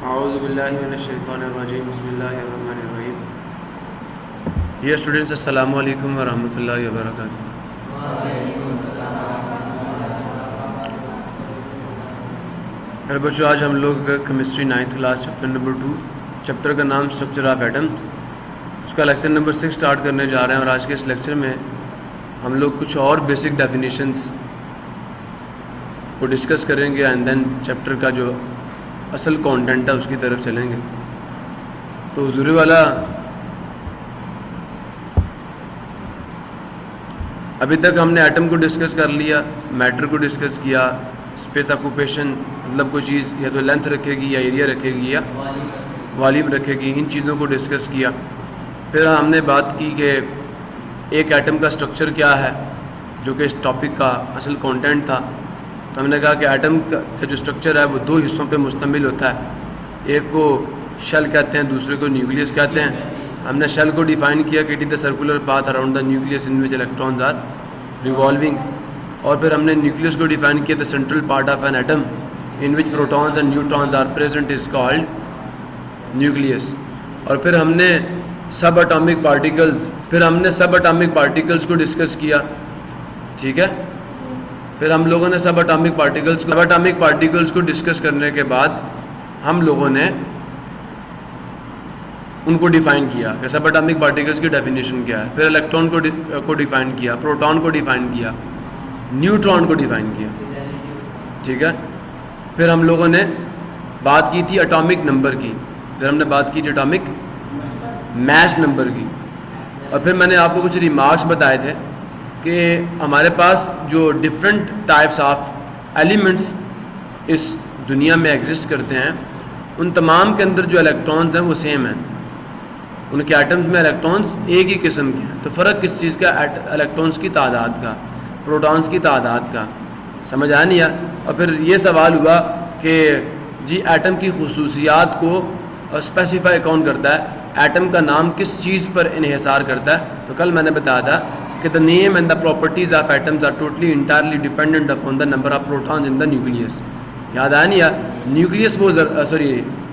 औज़ुबिल्लाहिमिनश्शैतानिर्रजीम बिस्मिल्लाहिर्रहमानिर्रहीम। Dear students, अस्सलामु अलैकुम व रहमतुल्लाहि व बरकातुहू। मेरे बच्चों, आज हम लोग chemistry 9th class chapter number 2, chapter का नाम स्ट्रक्चर ऑफ एटम, उसका लेक्चर नंबर 6 स्टार्ट करने जा रहे हैं। और आज के इस लेक्चर में हम लोग कुछ और बेसिक डेफिनेशंस को डिस्कस करेंगे एंड देन चैप्टर का जो असल कंटेंट है उसकी तरफ चलेंगे। तो हुजूरी वाला अभी तक हमने एटम को डिस्कस कर लिया, मैटर को डिस्कस किया, स्पेस ऑक्यूपेशन मतलब कोई चीज़ या तो लेंथ रखेगी या एरिया रखेगी या वॉल्यूम रखेगी, इन चीज़ों को डिस्कस किया। फिर हमने बात की कि एक एटम का स्ट्रक्चर क्या है, जो कि इस टॉपिक का असल कंटेंट था। तो हमने कहा कि एटम का जो स्ट्रक्चर है वो दो हिस्सों पे मुश्तमिल होता है। एक को शेल कहते हैं, दूसरे को न्यूक्लियस कहते हैं। हमने शेल को डिफाइन किया कि it is the circular path around the nucleus in which electrons are revolving. और फिर हमने न्यूक्लियस को डिफाइन किया, the central part of an atom in which protons and neutrons are present is called nucleus. और फिर हमने सब atomic particles को डिस्कस किया, ठीक है। फिर हम लोगों ने सब एटॉमिक पार्टिकल्स को डिस्कस करने के बाद हम लोगों ने उनको डिफाइन किया कि सब एटॉमिक पार्टिकल्स की डेफिनेशन क्या है। फिर इलेक्ट्रॉन को डिफाइन किया, प्रोटॉन को डिफाइन किया, न्यूट्रॉन को डिफाइन किया, ठीक है। फिर हम लोगों ने बात की थी एटॉमिक नंबर की, फिर हमने बात की थी एटॉमिक मास नंबर की। और फिर मैंने आपको कुछ रिमार्क्स बताए थे कि हमारे पास जो डिफरेंट टाइप्स ऑफ एलिमेंट्स इस दुनिया में एग्जिस्ट करते हैं, उन तमाम के अंदर जो इलेक्ट्रॉन्स हैं वो सेम हैं। उनके एटम्स में इलेक्ट्रॉन्स एक ही किस्म के हैं। तो फ़र्क किस चीज़ का? इलेक्ट्रॉन्स की तादाद का, प्रोटॉन्स की तादाद का। समझ आया नहीं? और फिर ये सवाल हुआ कि जी एटम की खुसूसियात को स्पेसिफाई कौन करता है, एटम का नाम किस चीज़ पर इन्हिसार करता है। तो कल मैंने बताया था कि the name and the properties of atoms are totally entirely dependent upon the number of protons in the nucleus. याद आया नहीं? न्यूक्लियस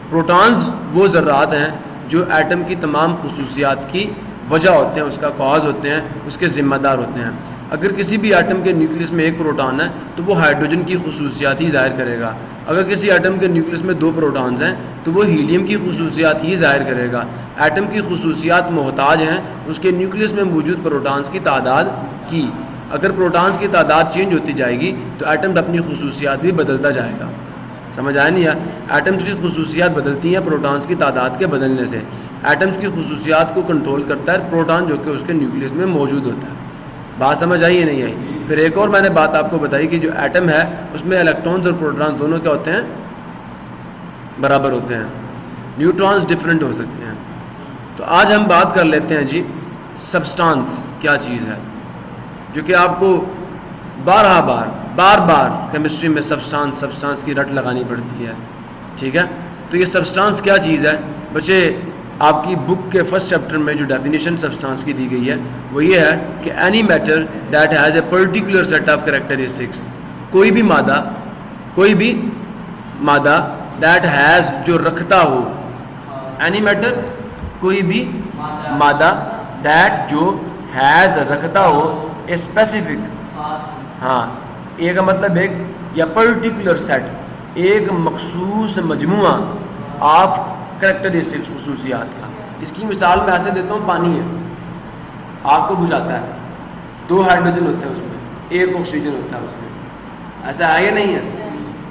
प्रोटॉन्स वो ज़र्रात हैं जो एटम की तमाम खुसूसियात की वजह होते हैं, उसका कॉज होते हैं, उसके ज़िम्मेदार होते हैं। अगर किसी भी एटम के न्यूक्लियस में एक प्रोटॉन है तो वो हाइड्रोजन की खुसूसियात ही ज़ाहिर करेगा। अगर किसी एटम के न्यूक्लियस में दो प्रोटॉन्स हैं तो वो हीलियम की खुसूसियात ही ज़ाहिर करेगा। एटम की खुसूसियात मोहताज हैं उसके न्यूक्लियस में मौजूद प्रोटॉन्स की तादाद की। अगर प्रोटॉन्स की तादाद चेंज होती जाएगी तो एटम अपनी खुसूसियात भी बदलता जाएगा। समझ आया नहीं? एटम्स की खुसूसियात बदलती हैं प्रोटॉन्स की तादाद के बदलने से। एटम्स की खुसूसियात को कंट्रोल करता है प्रोटॉन जो कि उसके न्यूक्लियस में मौजूद होता है। बात समझ आई या नहीं आई? फिर एक और मैंने बात आपको बताई कि जो एटम है उसमें इलेक्ट्रॉन्स और प्रोटॉन्स दोनों क्या होते हैं? बराबर होते हैं। न्यूट्रॉन्स डिफरेंट हो सकते हैं। तो आज हम बात कर लेते हैं जी सब्सटेंस क्या चीज़ है, जो कि आपको बार बार केमिस्ट्री में सब्सटेंस की रट लगानी पड़ती है, ठीक है। तो ये सब्सटेंस क्या चीज़ है बच्चे? आपकी बुक के फर्स्ट चैप्टर में जो डेफिनेशन सब्सटेंस की दी गई है वो ये है कि any matter that has a particular set of characteristics. कोई भी मादा दैट हैज़ जो रखता हो, एनी मैटर कोई भी मादा दैट जो हैज़ रखता हो ए स्पेसिफिक, हाँ एक मतलब एक या पर्टिकुलर सेट, एक मखसूस मजमुआ ऑफ कैरेक्टरिस्टिक्स खुसूसियात का। इसकी मिसाल मैं ऐसे देता हूँ, पानी है, आग को बुझाता है, दो हाइड्रोजन होते हैं उसमें, एक ऑक्सीजन होता है उसमें। ऐसा है या नहीं है?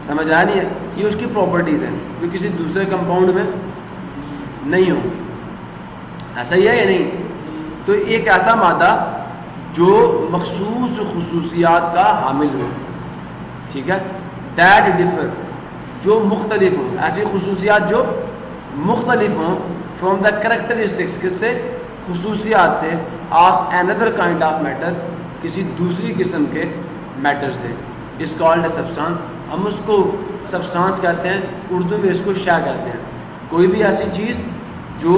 समझ आया नहीं है? ये उसकी प्रॉपर्टीज़ हैं जो किसी दूसरे कंपाउंड में नहीं हो। ऐसा ही है या नहीं? तो एक ऐसा मादा जो मखसूस खुसूसियात का हामिल हो, ठीक है, दैट डिफर जो मुख्तलिफ हो, ऐसी खुसूसियात जो मुख्तलिफ हों फ्रॉम द कैरेक्टरिस्टिक्स किससे? खुसूसियात से, of another kind of matter, किसी दूसरी किस्म के मैटर से, इज कॉल्ड ए सब्सटेंस। हम उसको सब्सटेंस कहते हैं, उर्दू में इसको शय कहते हैं। कोई भी ऐसी चीज़ जो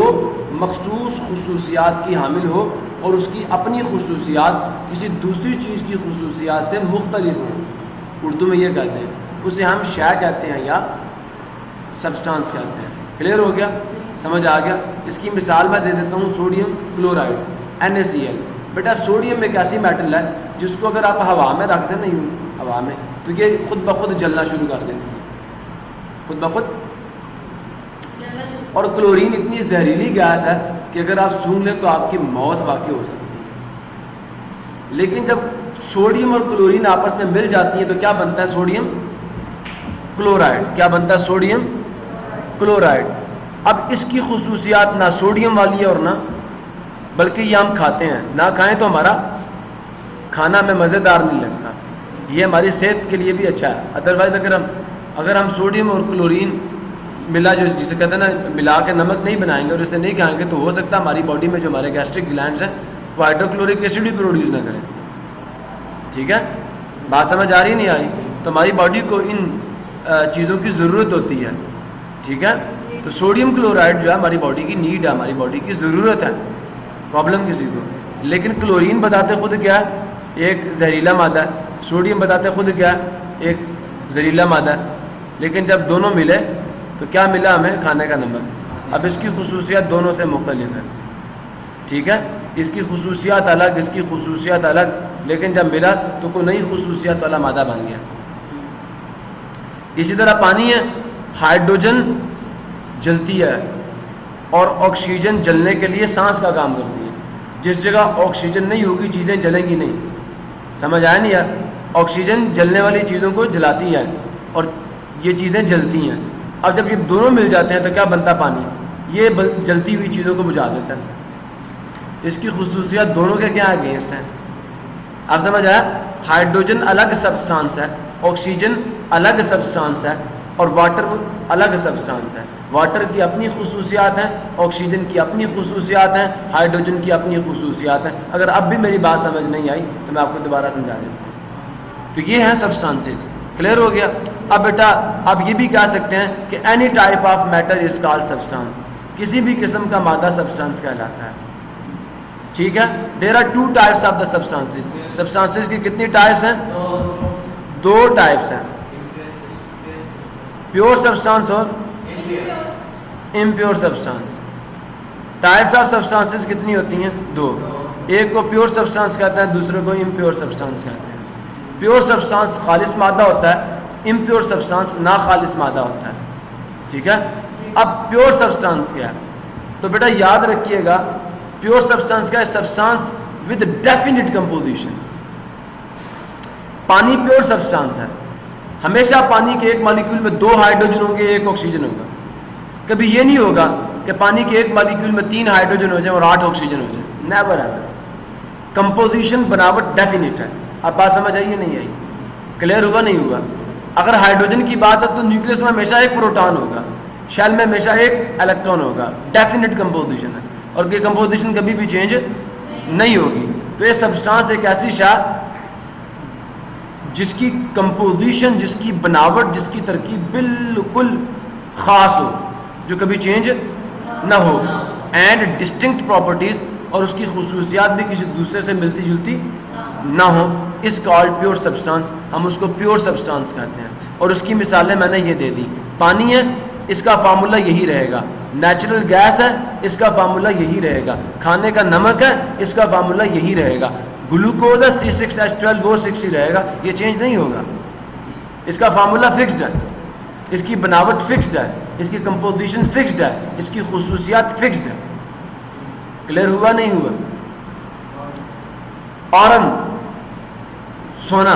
मखसूस खुसूसियात की हामिल हो और उसकी अपनी खुसूसियात किसी दूसरी चीज़ की खुसूसियात से मुख्तलिफ हों, उर्दू में ये कहते हैं, उसे हम शय कहते हैं या सब्सटेंस कहते हैं। क्लियर हो गया, समझ आ गया। इसकी मिसाल मैं दे देता हूँ, सोडियम क्लोराइड NaCl। बेटा सोडियम एक ऐसी मेटल है जिसको अगर आप हवा में रख दें, नहीं हवा में, तो ये खुद ब खुद जलना शुरू कर देती है, खुद ब खुद। और क्लोरीन इतनी जहरीली गैस है कि अगर आप सूंघ लें तो आपकी मौत वाकई हो सकती है। लेकिन जब सोडियम और क्लोरीन आपस में मिल जाती है तो क्या बनता है? Sodium chloride. क्या बनता है? Sodium chloride. अब इसकी खुसूसियात ना सोडियम वाली है और ना, बल्कि ये हम खाते हैं, ना खाएं तो हमारा खाना में मज़ेदार नहीं लगता। ये हमारी सेहत के लिए भी अच्छा है। अदरवाइज़ अगर हम सोडियम और क्लोरीन मिला, जो जिसे कहते हैं ना, मिला के नमक नहीं बनाएंगे और इसे नहीं खाएंगे तो हो सकता है हमारी बॉडी में जो हमारे गैस्ट्रिक ग्लैंड्स हैं वो हाइड्रोक्लोरिक एसिड भी प्रोड्यूस ना करें। ठीक है, बात समझ आ रही नहीं आ रही? तो हमारी बॉडी को इन चीज़ों की ज़रूरत होती है। ठीक है, तो सोडियम क्लोराइड जो है हमारी बॉडी की नीड है, हमारी बॉडी की ज़रूरत है, प्रॉब्लम किसी को। लेकिन क्लोरीन बताते खुद क्या है? एक जहरीला मादा है। सोडियम बताते खुद क्या है? एक जहरीला मादा है। लेकिन जब दोनों मिले तो क्या मिला हमें? खाने का नमक। अब इसकी खुसूसियात दोनों से मुख्तलिफ है। ठीक है, इसकी खुसूसियात अलग, इसकी खुसूसियात अलग, लेकिन जब मिला तो कोई नई खुसूसियात वाला मादा बन गया। इसी तरह पानी है, हाइड्रोजन जलती है और ऑक्सीजन जलने के लिए सांस का काम करती है। जिस जगह ऑक्सीजन नहीं होगी चीज़ें जलेंगी नहीं। समझ आया नहीं यार? ऑक्सीजन जलने वाली चीज़ों को जलाती है और ये चीज़ें जलती हैं। अब जब ये दोनों मिल जाते हैं तो क्या बनता है? पानी। ये जलती हुई चीज़ों को बुझा देता है। इसकी खुसूसियत दोनों के क्या अगेंस्ट हैं? आप समझ आया? हाइड्रोजन अलग सब्सटेंस है, ऑक्सीजन अलग सब्सटेंस है और वाटर अलग सब्सटेंस है। वाटर की अपनी खुसूसियात हैं, ऑक्सीजन की अपनी खुसूसियात हैं, हाइड्रोजन की अपनी खुसूसियात हैं। अगर अब भी मेरी बात समझ नहीं आई तो मैं आपको दोबारा समझा देता हूँ। तो ये हैं सब्सटेंसेस। क्लियर हो गया? अब बेटा आप ये भी कह सकते हैं कि any type of matter is called substance. किसी भी किस्म का मादा सब्सटेंस कहलाता है। ठीक है, there are 2 types of the substances. Substances की कितनी टाइप्स हैं? 2 टाइप्स हैं, प्योर सब्सटेंस और impure substance. Types of substances कितनी होती हैं? 2। एक को प्योर सब्सटेंस कहते हैं, दूसरे को इम्प्योर सब्सटेंस कहते हैं। प्योर सब्सटेंस खालिस मादा होता है, इम्प्योर सब्सटेंस ना खालिस मादा होता है। ठीक है, अब प्योर सब्सटेंस क्या है? तो बेटा याद रखिएगा, प्योर सब्सटेंस का है सब्सटेंस विद डेफिनिट कंपोजिशन। पानी प्योर सब्सटेंस है। हमेशा पानी के एक मॉलिक्यूल में 2 हाइड्रोजन होंगे, 1 ऑक्सीजन होगा। कभी ये नहीं होगा कि पानी के एक मॉलिक्यूल में 3 हाइड्रोजन हो जाए और 8 ऑक्सीजन हो जाए। Never ever. कंपोजिशन बनावट डेफिनिट है। अब बात समझ आई या नहीं आई? क्लियर हुआ नहीं हुआ? अगर हाइड्रोजन की बात है तो न्यूक्लियस में हमेशा एक प्रोटॉन होगा, शेल में हमेशा एक इलेक्ट्रॉन होगा। डेफिनिट कंपोजिशन है और ये कंपोजिशन कभी भी चेंज नहीं होगी। तो ये सब्सटेंस एक ऐसी शायद जिसकी कंपोजिशन, जिसकी बनावट, जिसकी तरकीब बिल्कुल ख़ास हो, जो कभी चेंज ना हो, एंड डिस्टिंक्ट प्रॉपर्टीज़, और उसकी खुसूसियात भी किसी दूसरे से मिलती जुलती ना हो, इस कॉल्ड प्योर सब्सटेंस। हम उसको प्योर सब्सटेंस कहते हैं। और उसकी मिसालें मैंने ये दे दी। पानी है, इसका फार्मूला यही रहेगा। नेचुरल गैस है, इसका फार्मूला यही रहेगा। खाने का नमक है, इसका फार्मूला यही रहेगा। ग्लूकोज है C6H12, वो 6 ही रहेगा, ये चेंज नहीं होगा। इसका फार्मूला फिक्स्ड है, इसकी बनावट फिक्स्ड है, इसकी कंपोजिशन फिक्स्ड है, इसकी खुसूसियात फिक्स्ड है। क्लियर हुआ नहीं हुआ? ऑरम, सोना,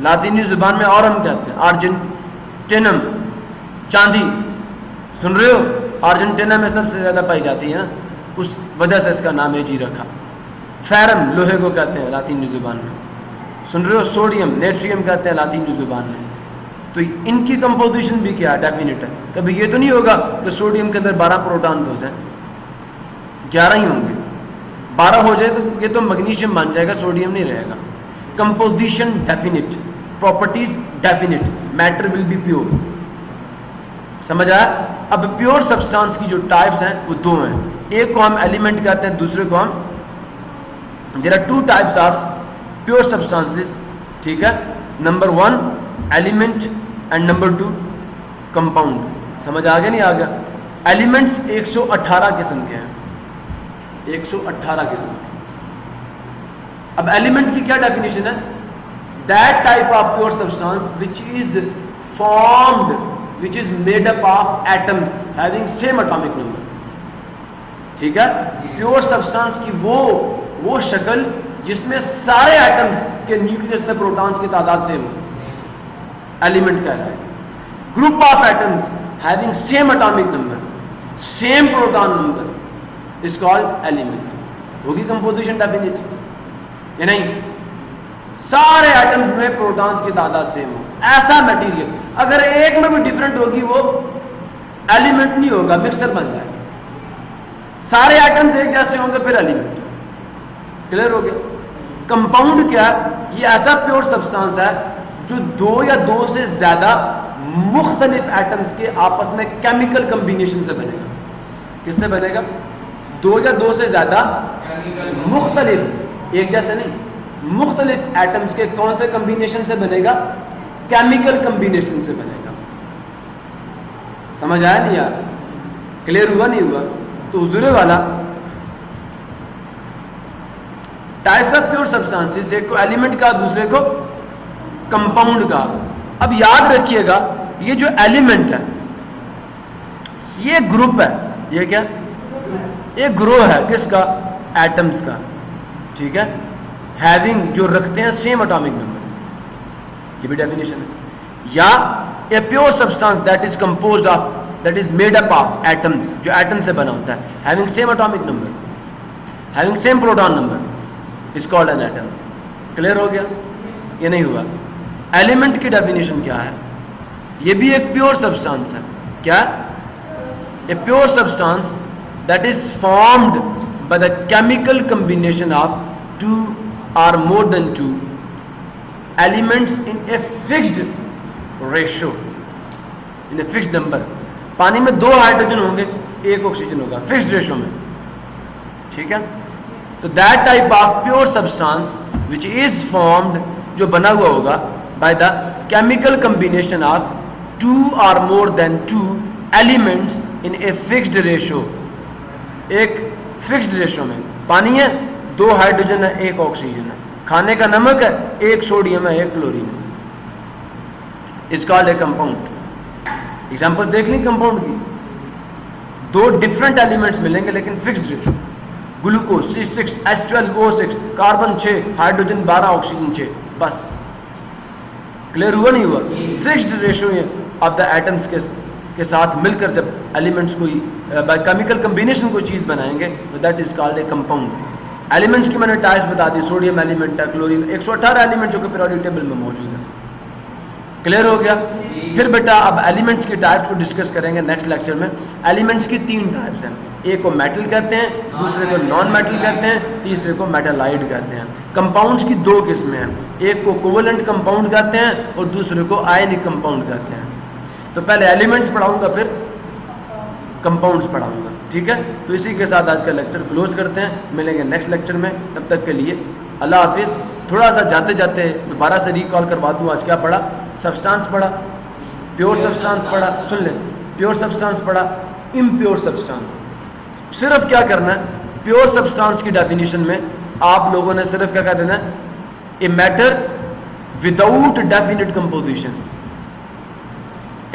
लातीनी जुबान में ऑरम कहते हैं। अर्जेंटिनम, चांदी, सुन रहे हो? अर्जेंटीना में सबसे ज़्यादा पाई जाती है ना, उस वजह से इसका नाम एजी रखा। फेरम, लोहे को कहते हैं लातीनी जुबान में। सुन रहे हो? सोडियम, नेट्रियम कहते हैं लातीनी जुबान में। तो इनकी कंपोजिशन भी क्या है? डेफिनिट है। कभी ये तो नहीं होगा कि सोडियम के अंदर 12 प्रोटॉन्स हो जाए, 11 ही होंगे। 12 हो जाए तो ये तो मैग्नीशियम बन जाएगा, सोडियम नहीं रहेगा। Composition definite, properties definite, matter will be pure. समझ आया? अब प्योर सब्सटेंस की जो टाइप्स हैं वो 2 हैं। एक को हम एलिमेंट कहते हैं, दूसरे को हम, there are 2 types of pure substances. ठीक है, number 1 element and number 2 compound, समझ आ गया नहीं आ गया? एलिमेंट्स 118 किस्म के हैं, 118 किस्म के। अब एलिमेंट की क्या डेफिनेशन है? That type of pure substance which is formed, which is made up of atoms having same atomic number. ठीक है, प्योर सब्सटेंस की वो शक्ल जिसमें सारे एटम्स के न्यूक्लियस में प्रोटॉन्स की तादाद सेम हो, एलिमेंट कहलाएगा। Group of atoms having same atomic number, same proton number is called element. होगी कंपोजिशन डेफिनेट या नहीं? सारे एटम्स में प्रोटॉन्स की तादाद सेम हो, ऐसा मटेरियल अगर एक में भी डिफरेंट होगी वो एलिमेंट नहीं होगा, मिक्सचर बन जाएगा। सारे एटम्स एक जैसे होंगे फिर एलिमेंट। क्लियर हो गया? कंपाउंड क्या? ये ऐसा प्योर सब्सटेंस है जो दो या दो से ज्यादा मुख्तलिफ एटम्स के आपस में केमिकल कम्बिनेशन से बनेगा। किससे बनेगा? दो या दो से ज्यादा मुख्तलिफ, एक जैसे नहीं, मुख्तलिफ एटम्स के कौन से कम्बिनेशन से बनेगा? केमिकल कम्बिनेशन से बनेगा। समझ आया नहीं यार? क्लियर हुआ नहीं हुआ? तो हुजूरे वाला टाइप्स ऑफ प्योर सब्सटेंसेस, एक को एलिमेंट का, दूसरे को कंपाउंड का। अब याद रखिएगा ये जो एलिमेंट है ये ग्रुप है, ये क्या? एक ग्रोह है किसका? एटम्स का। ठीक है, हैविंग जो रखते हैं सेम एटॉमिक नंबर, ये भी डेफिनेशन है। या ए pure substance that is composed of, that is made up of atoms, जो एटम से बना होता है, having same atomic number, having same proton number is called an atom. Clear हो गया? ये नहीं हुआ? एलिमेंट की डेफिनेशन क्या है? ये भी एक प्योर सब्सटेंस है। क्या? A pure substance that is formed by the chemical combination of two or more than two elements in a fixed ratio, in a fixed number। पानी में दो हाइड्रोजन होंगे, एक ऑक्सीजन होगा, फिक्स्ड रेशो में। ठीक है, तो that type of pure substance which is formed, जो बना हुआ होगा by the chemical combination of two और more than two elements in a fixed ratio, एक फिक्स्ड रेशो में। पानी है, दो हाइड्रोजन है, एक ऑक्सीजन है। खाने का नमक है, एक सोडियम है, एक क्लोरीन है। इस कॉल्ड ए कंपाउंड। एग्जांपल्स देख लें कंपाउंड की। दो डिफरेंट एलिमेंट्स मिलेंगे लेकिन fixed ratio. Glucose C6, H12O6, carbon 6, hydrogen 12, oxygen 6, बस। क्लियर हुआ नहीं हुआ? Fixed ratio of the atoms के साथ मिलकर जब एलिमेंट्स कोई बाय केमिकल कॉम्बिनेशन कोई चीज बनाएंगे तो that is called a compound. Elements की मैंने टाइप्स बता दी, सोडियम एलिमेंट है, क्लोरीन, 118 एलिमेंट जो कि पीरियोडिक टेबल में मौजूद है। क्लियर हो गया? फिर बेटा अब एलिमेंट्स की टाइप्स को डिस्कस करेंगे नेक्स्ट लेक्चर में। एलिमेंट्स की 3 टाइप्स हैं, एक को मेटल कहते हैं, दूसरे को नॉन मेटल कहते हैं, तीसरे को मेटालाइड कहते हैं। कंपाउंड्स की 2 किस्में हैं, एक को कोवेलेंट कंपाउंड कहते हैं और दूसरे को आयनिक कंपाउंड कहते हैं। तो पहले एलिमेंट्स पढ़ाऊंगा फिर कंपाउंड्स पढ़ाऊंगा। ठीक है, तो इसी के साथ आज का लेक्चर क्लोज करते हैं, मिलेंगे नेक्स्ट लेक्चर में। तब तक के लिए अल्लाह हाफिज़। थोड़ा सा जाते जाते दोबारा से रिकॉल करवा दूँ, आज क्या पढ़ा? सब्सटेंस पढ़ा, प्योर सब्सटेंस पढ़ा, सुन लें, प्योर सब्सटेंस पढ़ा, इम्प्योर सब्सटेंस। सिर्फ क्या करना है, प्योर सब्सटेंस की डेफिनेशन में आप लोगों ने सिर्फ क्या कह देना है? A matter without definite composition,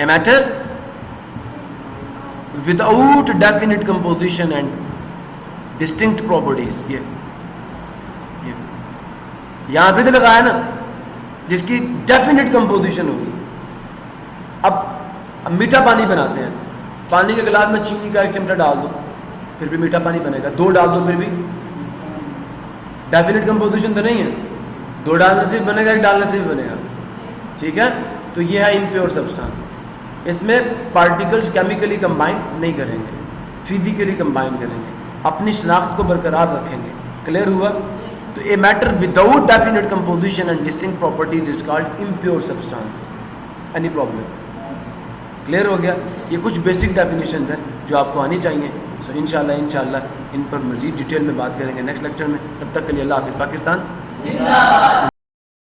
a matter without definite composition and distinct properties. ये यहां पे तो लगाया ना, जिसकी डेफिनेट कंपोजिशन होगी। अब मीठा पानी बनाते हैं, पानी के गिलास में चीनी का 1 चमचा डाल दो फिर भी मीठा पानी बनेगा, 2 डाल दो फिर भी डेफिनेट कंपोजिशन तो नहीं है, 2 डालने से भी बनेगा, 1 डालने से भी बनेगा। ठीक है, तो ये है इम्प्योर सब्सटेंस। इसमें पार्टिकल्स केमिकली कंबाइन नहीं करेंगे, फिजिकली कंबाइन करेंगे, अपनी शनाख्त को बरकरार रखेंगे। क्लियर हुआ? तो a matter without definite composition and distinct properties is called impure substance. Any problem? Clear हो गया? ये कुछ बेसिक डेफिनेशन है जो आपको आनी चाहिए। सो इंशाल्लाह इन पर मज़ीद डिटेल में बात करेंगे नेक्स्ट लेक्चर में। तब तक के लिए अल्लाह हाफ़िज़। पाकिस्तान जिंदाबाद।